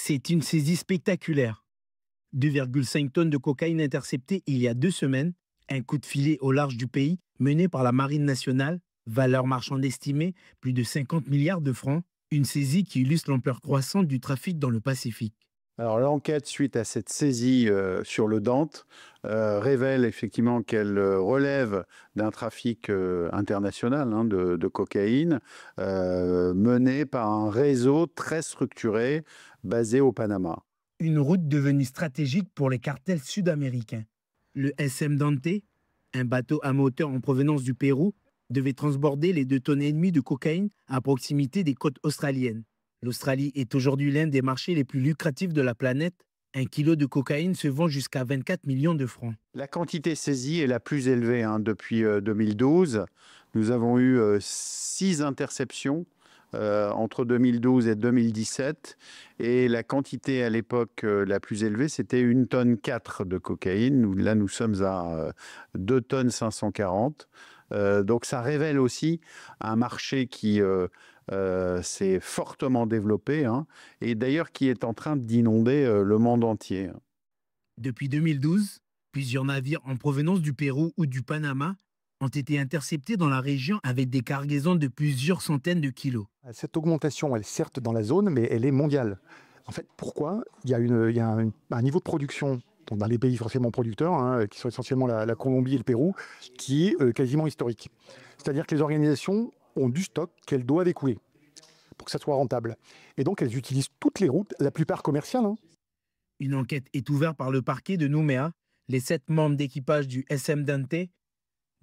C'est une saisie spectaculaire. 2,5 tonnes de cocaïne interceptées il y a 2 semaines, un coup de filet au large du pays mené par la Marine nationale, valeur marchande estimée plus de 50 milliards de francs, une saisie qui illustre l'ampleur croissante du trafic dans le Pacifique. Alors l'enquête suite à cette saisie sur le Dante révèle effectivement qu'elle relève d'un trafic international de cocaïne mené par un réseau très structuré basé au Panama. Une route devenue stratégique pour les cartels sud-américains. Le SM Dante, un bateau à moteur en provenance du Pérou, devait transborder les 2,5 tonnes de cocaïne à proximité des côtes australiennes. L'Australie est aujourd'hui l'un des marchés les plus lucratifs de la planète. Un kilo de cocaïne se vend jusqu'à 24 millions de francs. La quantité saisie est la plus élevée depuis 2012. Nous avons eu 6 interceptions entre 2012 et 2017. Et la quantité à l'époque la plus élevée, c'était 1,4 tonne de cocaïne. Là, nous sommes à 2 tonnes 540. Donc ça révèle aussi un marché qui s'est fortement développé et d'ailleurs qui est en train d'inonder le monde entier. Depuis 2012, plusieurs navires en provenance du Pérou ou du Panama ont été interceptés dans la région avec des cargaisons de plusieurs centaines de kilos. Cette augmentation, elle est certes dans la zone, mais elle est mondiale. En fait, pourquoi? Il y a un niveau de production dans les pays forcément producteurs, qui sont essentiellement la Colombie et le Pérou, qui est quasiment historique. C'est-à-dire que les organisations ont du stock qu'elles doivent écouler pour que ça soit rentable. Et donc, elles utilisent toutes les routes, la plupart commerciales. Une enquête est ouverte par le parquet de Nouméa. Les 7 membres d'équipage du SM Dante,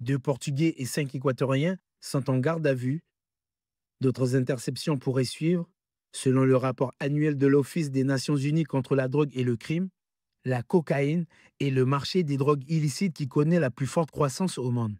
2 Portugais et 5 Équatoriens, sont en garde à vue. D'autres interceptions pourraient suivre. Selon le rapport annuel de l'Office des Nations Unies contre la drogue et le crime, la cocaïne est le marché des drogues illicites qui connaît la plus forte croissance au monde.